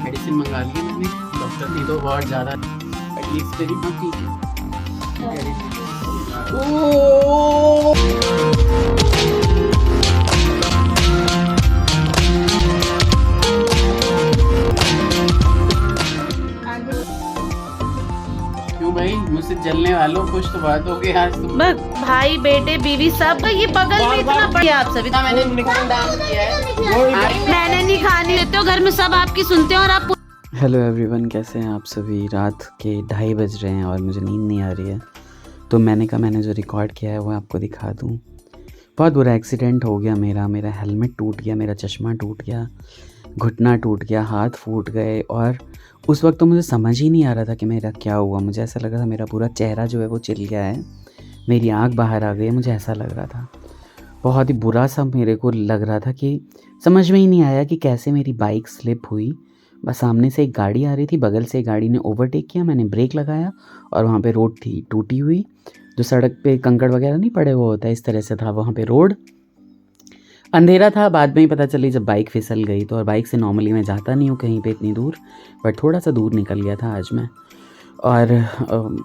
Medicine मंगा ली मैंने, doctor ने तो बहुत ज़्यादा एटलीस्ट मेरी हाँ ठीक है। क्यों भाई, मुझसे जलने वालों, कुछ तो बात हो गई आज तुम। बस भाई बेटे बीवी सब ये बगल में इतना बढ़िया आप सभी मैंने डांस किया है। मैंने नहीं खानी देते हो घर में सब आपकी सुनते हैं और आप। हेलो एवरीवन, कैसे हैं आप सभी। रात के 2:30 बज रहे हैं और मुझे नींद नहीं आ रही है, तो मैंने जो रिकॉर्ड किया है वो आपको दिखा दूं। बहुत बुरा एक्सीडेंट हो गया मेरा हेलमेट टूट गया, मेरा चश्मा टूट गया, घुटना टूट गया, हाथ फूट गए। और उस वक्त तो मुझे समझ ही नहीं आ रहा था कि मेरा क्या हुआ। मुझे ऐसा लग रहा था मेरा पूरा चेहरा जो है वो चिल गया है, मेरी आँख बाहर आ गई, मुझे ऐसा लग रहा था। बहुत ही बुरा सा मेरे को लग रहा था कि समझ में ही नहीं आया कि कैसे मेरी बाइक स्लिप हुई। बस सामने से एक गाड़ी आ रही थी, बगल से एक गाड़ी ने ओवरटेक किया, मैंने ब्रेक लगाया और वहाँ पे रोड थी टूटी हुई, जो सड़क पे कंकड़ वगैरह नहीं पड़े वो होता है, इस तरह से था वहाँ पे रोड। अंधेरा था, बाद में ही पता चली जब बाइक फिसल गई तो। और बाइक से नॉर्मली मैं जाता नहीं हूँ कहीं पे इतनी दूर, बट थोड़ा सा दूर निकल गया था आज मैं। और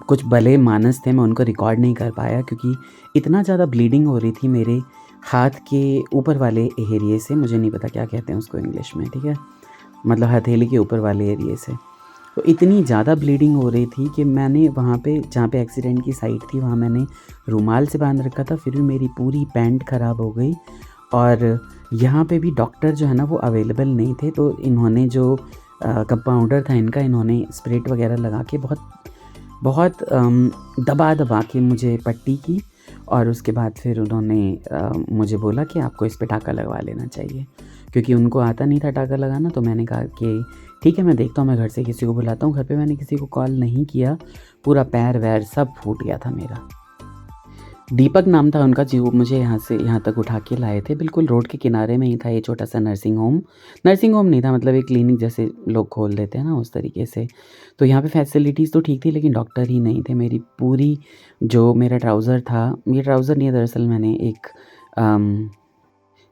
कुछ भले मानस थे, मैं उनको रिकॉर्ड नहीं कर पाया क्योंकि इतना ज़्यादा ब्लीडिंग हो रही थी मेरे हाथ के ऊपर वाले एरिए से। मुझे नहीं पता क्या कहते हैं उसको इंग्लिश में, ठीक है, मतलब हथेली के ऊपर वाले एरिए से। तो इतनी ज़्यादा ब्लीडिंग हो रही थी कि मैंने वहाँ पे जहाँ पे एक्सीडेंट की साइट थी वहाँ मैंने रुमाल से बांध रखा था, फिर भी मेरी पूरी पैंट ख़राब हो गई। और यहाँ पे भी डॉक्टर जो है ना वो अवेलेबल नहीं थे, तो इन्होंने जो कंपाउंडर था इनका, इन्होंने स्प्रेट वगैरह लगा के बहुत दबा के मुझे पट्टी की। और उसके बाद फिर उन्होंने मुझे बोला कि आपको इस पे टाँका लगवा लेना चाहिए, क्योंकि उनको आता नहीं था टाँका लगाना। तो मैंने कहा कि ठीक है मैं देखता हूँ, मैं घर से किसी को बुलाता हूँ। घर पे मैंने किसी को कॉल नहीं किया, पूरा पैर वैर सब फूट गया था मेरा। दीपक नाम था उनका, जो मुझे यहाँ से यहाँ तक उठा के लाए थे। बिल्कुल रोड के किनारे में ही था ये छोटा सा नर्सिंग होम नहीं था, मतलब एक क्लिनिक जैसे लोग खोल देते हैं ना उस तरीके से। तो यहाँ पे फैसिलिटीज़ तो ठीक थी लेकिन डॉक्टर ही नहीं थे। मेरी पूरी जो मेरा ट्राउज़र था, ये ट्राउज़र नहीं है दरअसल, मैंने एक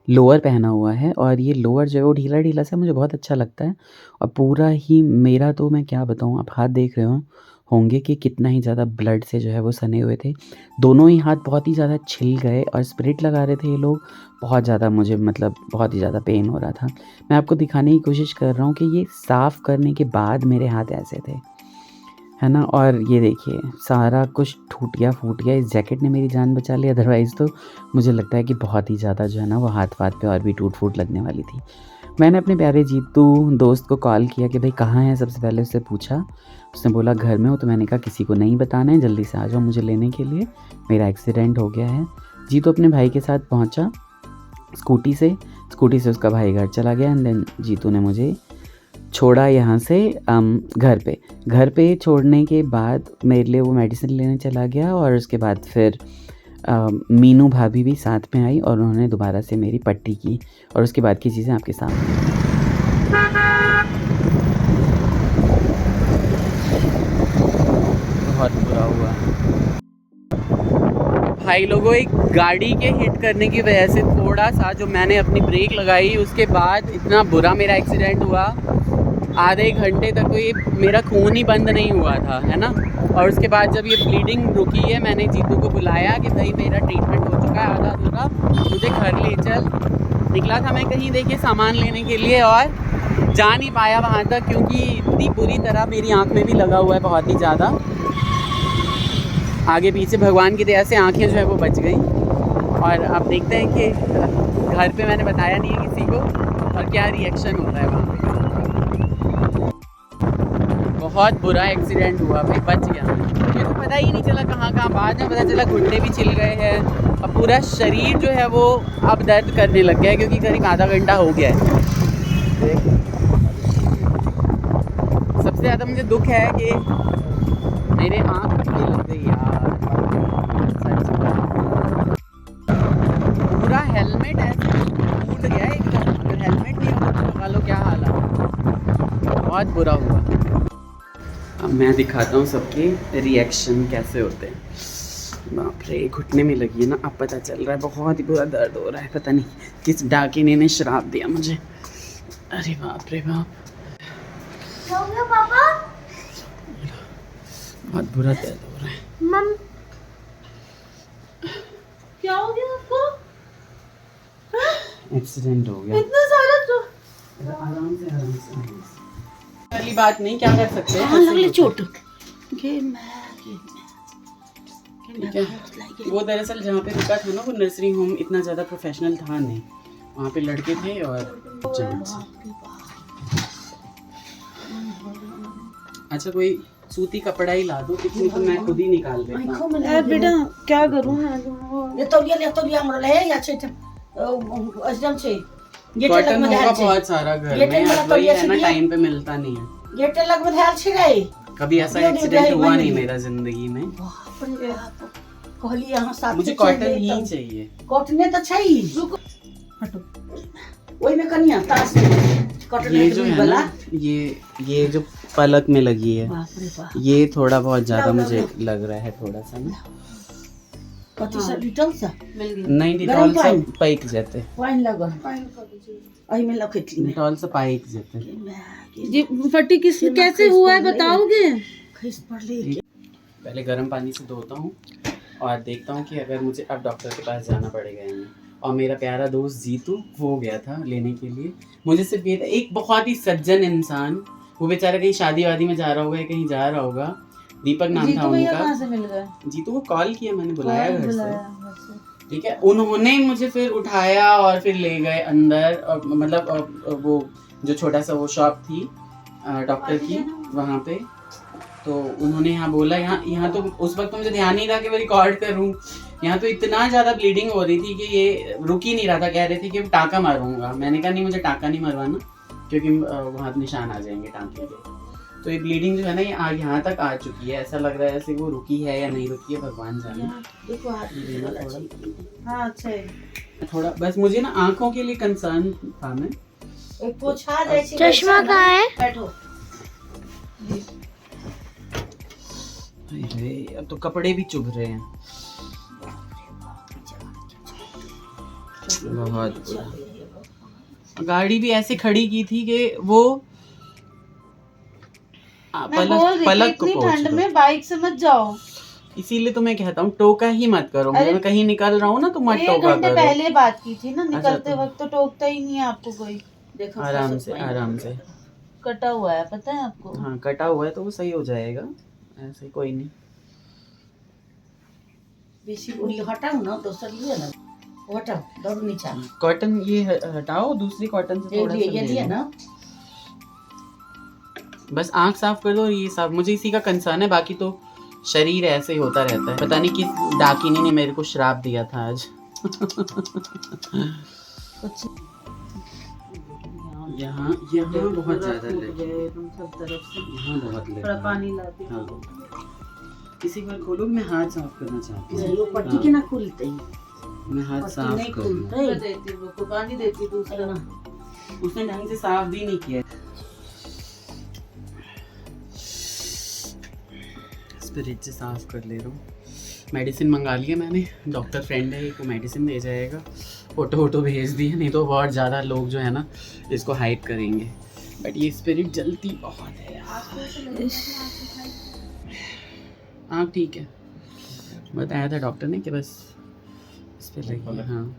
लोअर पहना हुआ है और ये लोअर जो है वो ढीला ढीला सा मुझे बहुत अच्छा लगता है। और पूरा ही मेरा, तो मैं क्या बताऊँ, आप हाथ देख रहे होंगे कि कितना ही ज़्यादा ब्लड से जो है वो सने हुए थे। दोनों ही हाथ बहुत ही ज़्यादा छिल गए और स्प्रिट लगा रहे थे ये लोग। बहुत ज़्यादा मुझे, मतलब बहुत ही ज़्यादा पेन हो रहा था। मैं आपको दिखाने की कोशिश कर रहा हूँ कि ये साफ़ करने के बाद मेरे हाथ ऐसे थे, है ना। और ये देखिए सारा कुछ टूट गया फूट गया। इस जैकेट ने मेरी जान बचा ली, अदरवाइज़ तो मुझे लगता है कि बहुत ही ज़्यादा जो है ना वो हाथ पे और भी टूट फूट लगने वाली थी। मैंने अपने प्यारे जीतू दोस्त को कॉल किया कि भाई कहाँ है, सबसे पहले उससे पूछा। उसने बोला घर में हो। तो मैंने कहा किसी को नहीं बताना है, जल्दी से आ जाओ मुझे लेने के लिए, मेरा एक्सीडेंट हो गया है। जीतू अपने भाई के साथ पहुंचा स्कूटी से उसका भाई घर चला गया। एंड देन जीतू ने मुझे छोड़ा यहाँ से घर पे छोड़ने के बाद मेरे लिए वो मेडिसिन लेने चला गया। और उसके बाद फिर मीनू भाभी भी साथ में आई और उन्होंने दोबारा से मेरी पट्टी की। और उसके बाद की चीज़ें आपके सामने। बहुत बुरा हुआ भाई लोगों, एक गाड़ी के हिट करने की वजह से थोड़ा सा जो मैंने अपनी ब्रेक लगाई उसके बाद इतना बुरा मेरा एक्सीडेंट हुआ। आधे घंटे तक तो ये मेरा खून ही बंद नहीं हुआ था, है ना। और उसके बाद जब ये ब्लीडिंग रुकी है, मैंने जीतू को बुलाया कि भाई मेरा ट्रीटमेंट हो चुका है आधा अधूरा, मुझे घर ले चल। निकला था मैं कहीं देखिए सामान लेने के लिए और जा नहीं पाया वहाँ तक, क्योंकि इतनी बुरी तरह मेरी आँख में भी लगा हुआ है बहुत ही ज़्यादा। आगे पीछे भगवान की दया से आँखें जो है वो बच गई। और अब देखते हैं कि घर पे मैंने बताया नहीं है किसी को और क्या रिएक्शन होता है वहाँ पे। बहुत बुरा एक्सीडेंट हुआ भाई, बच गया। मुझे तो पता ही नहीं चला कहाँ बाद में पता चला घुटने भी छिल गए हैं और पूरा शरीर जो है वो अब दर्द करने लग गया है, क्योंकि करीब आधा घंटा हो गया है। सबसे ज़्यादा मुझे दुख है कि मेरे आँख फटने लग गई यार। पूरा हेलमेट ऐसे टूट गया है एकदम। अगर हेलमेट नहीं होता तो लगा लो क्या हाल है। बहुत बुरा हुआ। अब मैं दिखाता हूँ सबके रिएक्शन कैसे होते हैं। बाप रे, घुटने में लगी है ना, अब पता चल रहा है बहुत ही बुरा दर्द हो रहा है। पता नहीं किस डाकिने ने श्राप दिया मुझे। अरे बाप रे बाप। क्या हो गया पापा? बहुत बुरा दर्द हो रहा है। मम क्या हो गया आपको? एक्सीडेंट हो गया। इतना सारा तो आराम से पहली बात नहीं, क्या कर सकते हैं। हाँ लगले चोट ठीक है। वो दरअसल जहाँ पे रुका था ना, वो नर्सरी होम इतना ज़्यादा प्रोफेशनल था नहीं, वहाँ पे लड़के थे और जेंट्स। अच्छा कोई सूती कपड़ा ही ला दो, कितनी तो मैं खुद ही निकाल देता हूँ। बेटा क्या करूँ ये तो हमरा ले या छे एकदम छे कॉटन होगा बहुत सारा घर में, अब वही है ना, टाइम पे मिलता नहीं है। गेट लग में ध्यान छे रे कभी ऐसा एक्सीडेंट हुआ नहीं मेरा जिंदगी में। कहली यहां साथ मुझे कॉटन ही चाहिए। कॉटन तो छै रुको हटो ओई में कनिया तास कॉटन ये जो है ना, ये जो पलक में लगी है, बाप रे बाप ये थोड़ा बहुत ज्यादा मुझे लग रहा है, थोड़ा सा ना। कथि से डिटेल से नहीं, डिटॉल से पाइक जाते, पानी लगन आई में लखत डिटॉल से पाइक जाते। जी फटी कैसे हुआ है बताओगे? खिस पड़ली पहले गर्म पानी से धोता हूँ और देखता हूँ कि अगर मुझे अब डॉक्टर के पास जाना पड़ेगा या नहीं। और मेरा प्यारा दोस्त जीतू वो गया था लेने के लिए। मुझे सिर्फ ये था, एक बहुत ही सज्जन इंसान, वो बेचारा कहीं शादी वादी में जा रहा होगा या कहीं जा रहा होगा, दीपक नाम था उनका। कहाँ से मिल गए? जीतू को कॉल किया मैंने, बुलाया घर से, ठीक है। उन्होंने मुझे फिर उठाया और फिर ले गए अंदर, और मतलब वो जो छोटा सा वो शॉप थी डॉक्टर की वहाँ पे, तो उन्होंने यहाँ बोला, यहाँ तो उस वक्त तो मुझे ध्यान नहीं था कि मैं रिकॉर्ड करूँ। यहाँ तो इतना ज़्यादा ब्लीडिंग हो रही थी कि ये रुक ही नहीं रहा था, कह रहे थे कि टाँका मारूंगा। मैंने कहा नहीं, मुझे टाँका नहीं मरवाना, क्योंकि वहाँ निशान आ जाएंगे टाँके के। तो ये ब्लीडिंग जो है ना, ये यहाँ तक आ चुकी है। ऐसा लग रहा है जैसे वो रुकी है या नहीं रुकी है, भगवान जाने। देखो हाथ हाँ अच्छा थोड़ा बस मुझे ना आँखों के लिए कंसर्न था मैं। एक पोछा जाय छै चश्मा कहाँ है? बैठो अरे अब तो कपड़े भी चुभ रहे हैं बहुत बुरा। गाड़ी भी ऐसे खड़ी की थी कि वो पलक को इतनी पहुंच ठंड दो। में बाइक से मत जाओ। इसीलिए तो मैं कहता हूँ टोका ही मत करो। अरे, मैं कहीं निकल रहा हूँ ना, तो मत एक टोका घंटे करो। पहले बात की थी ना, निकलते तो- वक्त तो टोकता ही नहीं है आपको कोई। देखो आराम से आराम से। कटा हुआ है पता है आपको? हाँ कटा हुआ है तो वो सही हो जाएगा, ऐसे कोई नहीं। बेसी उड़ी हटाओ ना, दोसर लिए ना हटाओ, दौड़ नीचा कॉटन ये हटाओ, दूसरी कॉटन से थोड़ा सा ये ले लिए लो। ना बस आँख साफ कर दो, ये साफ। मुझे इसी का कंसर्न है, बाकी तो शरीर ऐसे ही होता रहता है। पता नहीं किस डाकिनी ने मेरे को श्राप दिया था आज। यहाँ बहुत ज्यादा लगे, सब तरफ से यहाँ बहुत लगे। थोड़ा पानी लाती हाँ किसी बार खोलो, मैं हाथ साफ करना चाहती हूँ। वो पट्टी के ना खुलते मैं हाथ साफ नहीं कर खुलते देती वो को पानी देती दूसरा। उसने ढंग से साफ भी नहीं किया। स्पिरिट से साफ कर ले रहा हूँ। मेडिसिन मंगा लिया मैंने, डॉक्टर फ्रेंड है एक, वो मेडिसिन दे जाएगा। फोटो वोटो भेज दिए, नहीं तो बहुत ज़्यादा लोग जो है ना इसको हाइप करेंगे। बट ये स्पिरिट जलती बहुत है यार। आँख ठीक है, बताया था डॉक्टर ने कि बस इस पे लगी। हाँ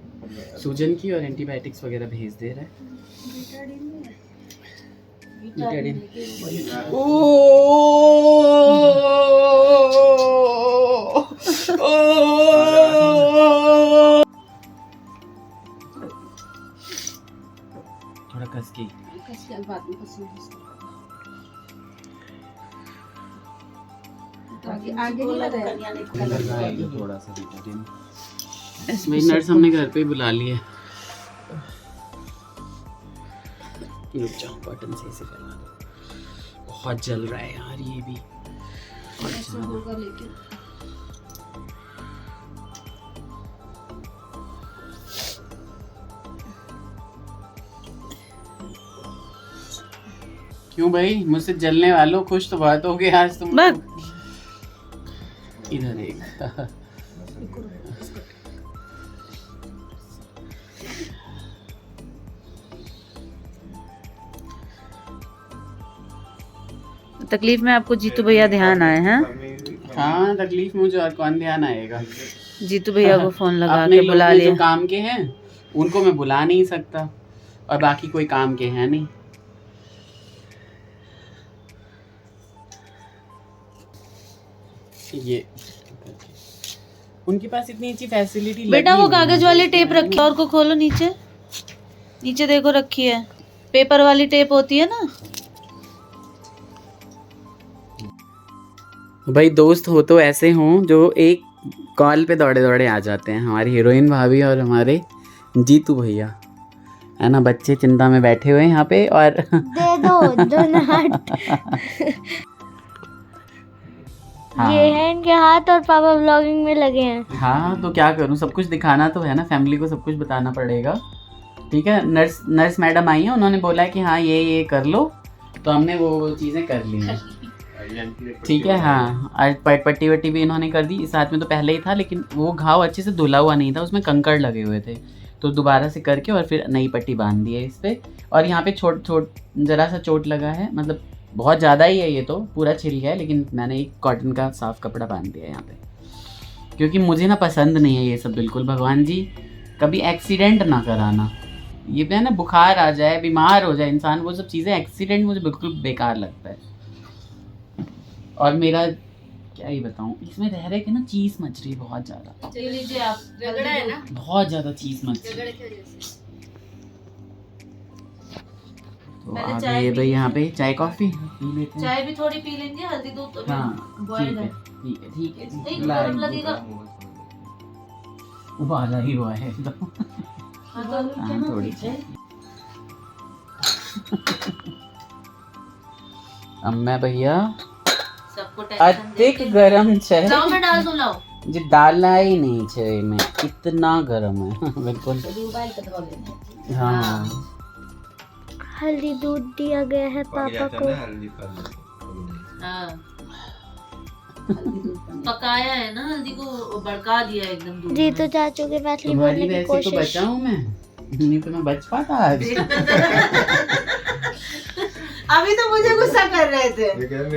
सूजन की और एंटीबायोटिक्स वगैरह भेज दे रहा है। बेटाडीन। थोड़ा कस के आगे नहीं लगाया। थोड़ा सा बेटाडीन। मेरी नर्स हमने घर पे बुला लिया। रुक जाओ, बटन से ऐसे फैला दो। बहुत जल रहा है यार ये भी। क्यों भाई, मुझसे जलने वालों, खुश तो बात हो गई आज तुम। इधर एक तकलीफ में आपको जीतू भैया ध्यान आए हैं। हाँ, तकलीफ मुझे और कौन ध्यान आएगा। जीतू भैया को फोन लगा अपने के बुला लोग जो लिया। काम के हैं उनको मैं बुला नहीं सकता और बाकी कोई काम के हैं नहीं। ये उनके पास इतनी अच्छी फैसिलिटी बेटा वो कागज वाली टेप रखी है और को खोलो, नीचे नीचे देखो रखी है, पेपर वाली टेप होती है ना। भाई दोस्त हो तो ऐसे हों जो एक कॉल पे दौड़े दौड़े आ जाते हैं। हमारी हीरोइन भाभी और हमारे जीतू भैया है ना, बच्चे चिंता में बैठे हुए हैं यहाँ पे और दे दो नट। हाँ। ये है इनके हाथ और पापा व्लॉगिंग में लगे हैं। हाँ तो क्या करूँ, सब कुछ दिखाना तो है ना, फैमिली को सब कुछ बताना पड़ेगा। ठीक है, नर्स मैडम आई हैं, उन्होंने बोला कि हाँ ये कर लो, तो हमने वो चीज़ें कर ली हैं। ठीक है, हाँ, आज पट्टी वट्टी भी इन्होंने कर दी। इस हाथ में तो पहले ही था लेकिन वो घाव अच्छे से धुला हुआ नहीं था, उसमें कंकड़ लगे हुए थे, तो दोबारा से करके और फिर नई पट्टी बांध दी है इस पर। और यहाँ पे छोट ज़रा सा चोट लगा है, मतलब बहुत ज़्यादा ही है, ये तो पूरा छिल गया है, लेकिन मैंने एक कॉटन का साफ़ कपड़ा बांध दिया है यहाँ पे, क्योंकि मुझे ना पसंद नहीं है ये सब बिल्कुल। भगवान जी कभी एक्सीडेंट ना कराना, ये है ना, बुखार आ जाए, बीमार हो जाए इंसान, वो सब चीज़ें, एक्सीडेंट मुझे बिल्कुल बेकार लगता है। और मेरा क्या ही बताऊँ, इसमें रह रहे के ना चीज़ मच रही है बहुत ज़्यादा। लीजिए आप, रगड़ा है ना, बहुत ज़्यादा चीज़ मच रही है। तो आ गए भाई यहाँ पे चाय कॉफ़ी पी लेते हैं। चाय भी थोड़ी पी लेंगे, हल्दी दूध तो हाँ बॉयल है। ठीक है नहीं गरम लगेगा। उबाला ही हुआ है एकदम। हाँ तो थोड़ी अम्मा भैया सबको टेंशन अधिक गरम चाय जाओ मैं डाल दूं, लाओ। जो डालना ही नहीं चाय में, इतना गरम है बिल्कुल। हाँ हल्दी दूध दिया गया है पापा को। हाँ पकाया है ना, हल्दी को भड़का दिया एकदम दूध जी में। तो चाचू के मैथिली तुम्हारी बोलने की वजह से तो कोशिश। बचा हूँ मैं, नहीं तो मैं बच पाता आज। अभी तो मुझे गुस्सा कर रहे थे,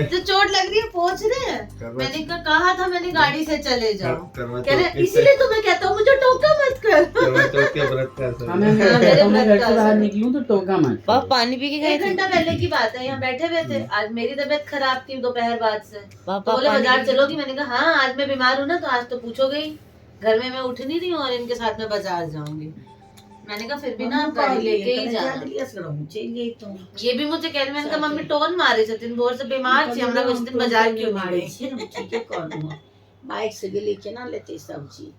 जो चोट लग रही है पूछ रहे हैं। मैंने कहा था मैंने गाड़ी से चले जाओ, कह रहे इसीलिए तो मैं कहता हूँ मुझे टोका मत कर। हाँ, मैं घर से बाहर निकलूं तो टोका मत। पानी पी के गए, 1 घंटा पहले की बात है, यहाँ बैठे हुए थे। आज मेरी तबीयत खराब थी दोपहर बाद से, तो बोले बाजार चलोगी, मैंने कहा हाँ आज मैं बीमार हूँ ना, तो आज तो पूछोगे ही, घर में मैं उठ नहीं रही हूँ और इनके साथ में बाजार जाऊंगी। मैंने कहा फिर भी ना आप गाड़ी लेके ही जाना। ये भी मुझे कह रहे, मैंने कहा मम्मी टोन मारे छथिन, भोर से बीमार थी, हमरा कुछ दिन बाजार क्यों नहीं गई। बाइक से गेली केना लेते सब्जी।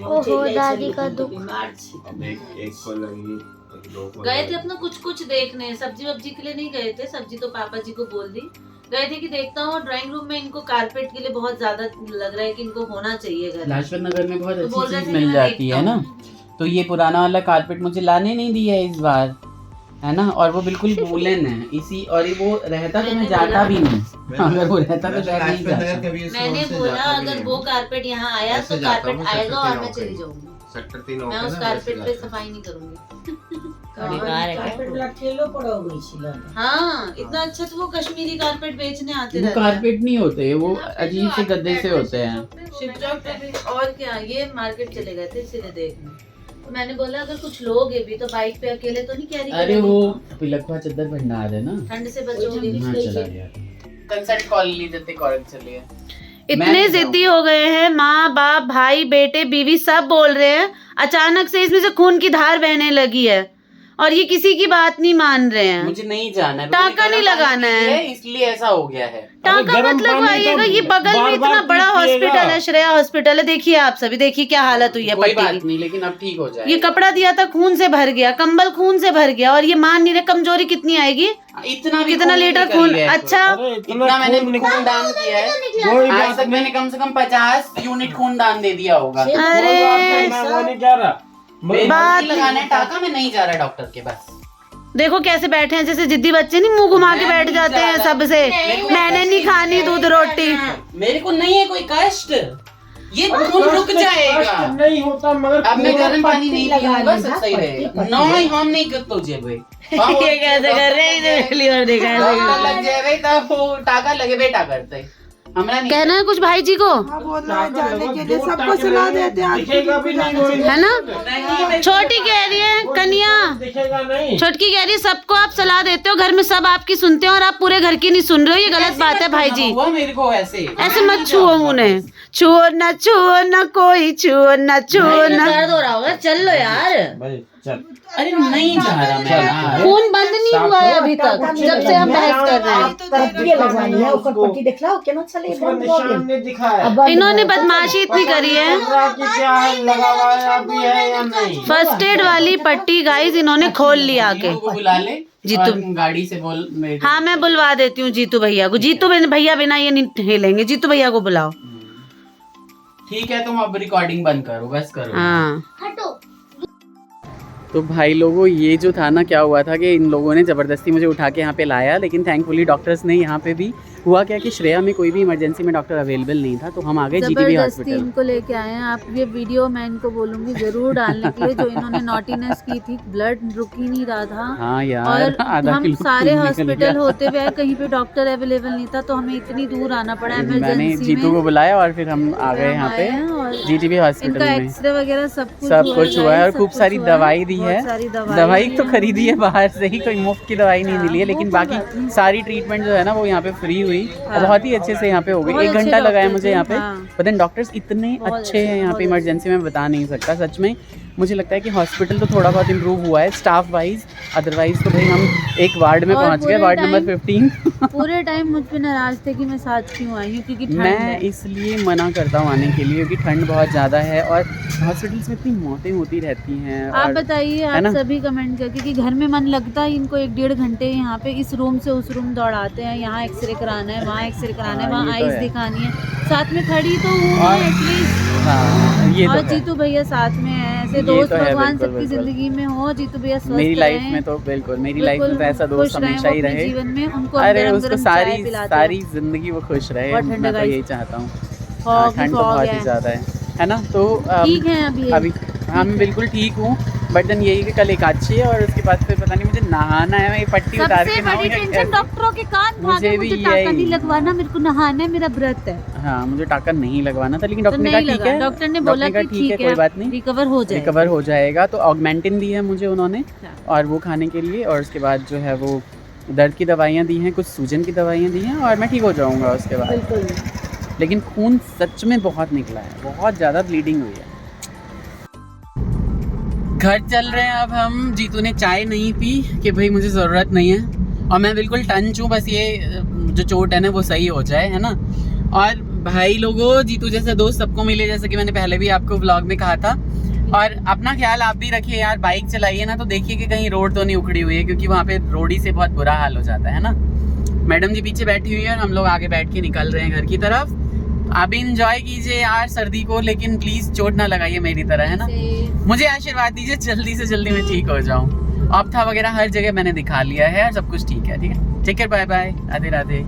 ओहो दादी का दुख। बीमार छी। गए थे अपना कुछ देखने, सब्जी वब्जी के लिए नहीं गए थे, सब्जी तो पापा जी को बोल दी, गए थे कि देखता हूँ ड्राइंग रूम में इनको कारपेट के लिए बहुत ज्यादा लग रहा है कि इनको होना चाहिए घर। लाजपत नगर में बहुत तो बोल अच्छी रहे चीज थे मिल मैं जाती है देखता ना, तो ये पुराना वाला कारपेट मुझे लाने नहीं दिया इस बार, है ना, और वो बिल्कुल वूलन है इसी, और वो रहता तो मैं जाता भी नहीं, अगर वो रहता तो शायद नहीं जाता। मैंने बोला अगर वो कारपेट यहाँ आया तो कारपेट आएगा और मैं चली जाऊंगी, मैं उस कारपेट पे सफाई नहीं करूंगी। कारपेट वाला ठेलो पर हो गई छी लगे। हाँ इतना अच्छा, तो वो कश्मीरी कारपेट बेचने आते वो रहते हैं। कारपेट नहीं होते, वो अजीब से गद्दे से होते हैं। शिव चौक पे भी, और क्या, ये मार्केट चले गए थे इसीलिए देखने, तो मैंने बोला अगर कुछ लोग है भी तो बाइक पे अकेले तो नहीं कैरी अरे वो पिलखवा चद्दर भंडार है ना, ठंड से बचोगे। हाँ चला गया। कंसल्ट कॉल ली देते कॉलेज चलिए। इतने जिद्दी हो गए हैं, माँ बाप भाई बेटे बीवी सब बोल रहे हैं, अचानक से इसमें से खून की धार बहने लगी है और ये किसी की बात नहीं मान रहे हैं। मुझे नहीं जाना है, टाका नहीं लगाना है, इसलिए ऐसा हो गया है। टाका मत लगवाइएगा, ये बगल में इतना बड़ा हॉस्पिटल है, श्रेया हॉस्पिटल है, देखिए आप सभी, देखिए क्या हालत हुई है कोई पट्टी बात की। नहीं, लेकिन अब ठीक हो जाए। ये कपड़ा दिया था खून से भर गया, कंबल खून से भर गया और ये मान नहीं रहे, कमजोरी कितनी आएगी, इतना भी कितना लीटर खून। अच्छा इतना मैंने खून दान किया है, आज तक मैंने कम से कम 50 यूनिट खून दान दे दिया होगा। अरे बात लगाना है टाका, मैं नहीं जा रहा डॉक्टर के पास। देखो कैसे बैठे हैं, जैसे जिद्दी बच्चे नहीं मुंह घुमा के बैठ जाते हैं सबसे, मैंने नहीं खानी दूध रोटी। मेरे को नहीं है कोई कष्ट, ये खून रुक जाएगा। नहीं होता मगर अब मैं गर्म पानी नहीं पट्टी लगा पीऊंगा, लेना, सब सही पट्टी, रहेगा। पट्टी। नहीं हम नहीं कर तुझे भाई। ये कैसे कर रहे हैं, इन्हें पहली बार देखा है। टाका लग जाए भाई, तब वो टाका लगे बेटा करते हमरा नहीं। कहना है कुछ भाई जी को, जाने के लिए सबको सलाह देते हैं, दिखेगा भी नहीं कोई। है ना? नहीं मैं छोटी कह रही है कन्या, दिखेगा नहीं। छोटकी कह रही है सबको आप सलाह देते हो, घर में सब आपकी सुनते हैं और आप पूरे घर की नहीं सुन रहे हो, ये गलत बात है भाई जी। हुआ मेरे को ऐसे। ऐसे मत छुओ उन्हें, छुओ ना कोई, छुओ ना। दर्द हो रहा होगा, चल लो यार। भाई चल। अरे नहीं जा रहा मैं यार। खून बंद नहीं हुआ है अभी तक, जब से हम बहस कर रहे हैं। पट्टी लगवानी है, ऊपर पट्टी दिखलाओ क्या ना चले उसका निशान नहीं दिखा है। अब इन्होंने बदमाशी इतनी करी है। कि क्या है, लगा हुआ है अभी है या नहीं। फर्स्ट एड वाली पट्टी गाइस इन्होंने खोल लिया आके। जीतू को बुला ले जीतू। और गाड़ी से बोल मेरे। हाँ मैं बुलवा देती हूँ जीतू भैया को। जीतू भैया बिना ये नहीं हिलेंगे, जीतू भैया को बुलाओ। ठीक है तुम अब रिकॉर्डिंग बंद करो, बस करो। हाँ तो भाई लोगों ये जो था ना, क्या हुआ था कि इन लोगों ने ज़बरदस्ती मुझे उठा के यहाँ पे लाया, लेकिन थैंकफुली डॉक्टर्स ने यहाँ पे भी हुआ क्या कि श्रेया में कोई भी इमरजेंसी में डॉक्टर अवेलेबल नहीं था, तो हम आ गए जीटीबी जबरदस्ती हॉस्पिटल। इनको लेके आए हैं आप। ये वीडियो मैं इनको बोलूंगी जरूर डालने के लिए, जो इन्होंने नॉटीनेस की थी, ब्लड रुक ही नहीं रहा था। हाँ यार, और आधा हम किलो सारे खून निकल हॉस्पिटल गया। होते हुए कहीं पे डॉक्टर अवेलेबल नहीं था, तो हमें इतनी दूर आना पड़ा मैंने इमरजेंसी जीतू को में। बुलाया और फिर हम आ गए यहाँ पे जीटीबी इनका हॉस्पिटल में। एक्सरे वगैरह सब कुछ हुआ है और खूब सारी दवाई दी है। दवाई तो खरीद खरीदी है बाहर से ही, कोई मुफ्त की दवाई नहीं मिली है, लेकिन बाकी सारी ट्रीटमेंट जो है ना वो यहाँ पे फ्री हुई और बहुत ही अच्छे से यहाँ पे हो गई। बहुत 1 अच्छे घंटा लगाया डॉक्टर मुझे थे, यहाँ पे। हाँ। पता नहीं डॉक्टर्स इतने बहुत अच्छे अच्छे, हैं यहाँ पे, बहुत इमरजेंसी में बता नहीं सकता सच में। मुझे लगता है कि हॉस्पिटल तो थोड़ा बहुत इम्प्रूव हुआ है स्टाफ वाइज, अदरवाइज तो भाई हम एक वार्ड में और पहुँच गए, पूरे वार्ड नंबर टाइम- 15। पूरे टाइम मुझ पे नाराज थे कि मैं साथ क्यों आई हूँ, क्योंकि ठंड मैं है। इसलिए मना करता हूँ आने के लिए क्योंकि ठंड बहुत ज़्यादा है और हॉस्पिटल्स में इतनी मौतें होती रहती हैं। आप और बताइए, है आप ना? सभी कमेंट करके कि घर में मन लगता है इनको 1-1.5 घंटे यहाँ पे इस रूम से उस रूम दौड़ाते हैं, यहाँ एक्सरे कराना है, वहाँ एक्सरे कराना है, हाँ, वहाँ ये तो आइस है। दिखानी है, साथ में खड़ी तो हूँ और- मैं एटलीस्ट। हाँ ये और तो है। जीतू भैया साथ में है, ऐसे ये दोस्त तो है, भगवान बिल्कुल, सबकी बिल्कुल। जिंदगी में हो। जीतू भैया स्वस्थ मेरी लाइफ रहें, में तो बिल्कुल, मेरी लाइफ में तो बिल्कुल ऐसा दोस्त खुश रहें हमेशा वो ही अपने रहे। जीवन में। उनको अरे गरम उसको गरम चाय सारी पिलाते सारी जिंदगी वो खुश रहे, बहुत ठंड मैं तो है यही guys। चाहता हूँ। फॉग ठंड तो फॉग बहुत है। ही ज़्यादा है ना? तो ठीक है अभी अभी हम बिल्कुल ठीक हूँ, बट देन यही कि कल एकादशी है और उसके बाद फिर पता नहीं मुझे नहाना है, मैं ये पट्टी उतार सबसे के बड़ी नहाऊँ या टेंशन कैसे? डॉक्टरों के कान मुझे भागे, भी मुझे टाका यही। नहीं लगवाना, मेरे को नहाना है, मेरा व्रत है। हाँ मुझे टाका नहीं लगवाना था, लेकिन तो डॉक्टर ने नहीं कहा ठीक लगा, है, डॉक्टर ने बोला डॉक्टर कि कहा, ठीक है ठीक कोई बात नहीं, रिकवर हो जाएगा। रिकवर हो जाएगा। तो ऑगमेंटिन दी है मुझे उन्होंने और वो खाने के लिए, और उसके बाद जो है वो दर्द की दवाइयाँ दी हैं, कुछ सूजन की दवाइयाँ दी हैं और मैं ठीक हो जाऊँगा उसके बाद। बिल्कुल। लेकिन खून सच में बहुत निकला है, बहुत ज़्यादा ब्लीडिंग हुई है। घर चल रहे हैं अब हम। जीतू ने चाय नहीं पी कि भाई मुझे ज़रूरत नहीं है और मैं बिल्कुल टंच हूँ, बस ये जो चोट है ना वो सही हो जाए, है ना। और भाई लोगों, जीतू जैसे दोस्त सबको मिले, जैसे कि मैंने पहले भी आपको व्लॉग में कहा था। और अपना ख्याल आप भी रखिए यार, बाइक चलाइए ना तो देखिए कि कहीं रोड तो नहीं उखड़ी हुई है, क्योंकि वहाँ पे रोडी से बहुत बुरा हाल हो जाता है ना। मैडम जी पीछे बैठी हुई है और हम लोग आगे बैठ के निकल रहे हैं घर की तरफ। आप भी इंजॉय कीजिए यार सर्दी को, लेकिन प्लीज चोट ना लगाइए मेरी तरह, है ना। मुझे आशीर्वाद दीजिए जल्दी से जल्दी मैं ठीक हो जाऊं। ऑप्था वगैरह हर जगह मैंने दिखा लिया है, सब कुछ ठीक है। ठीक है, take care, bye bye, Radhe Radhe.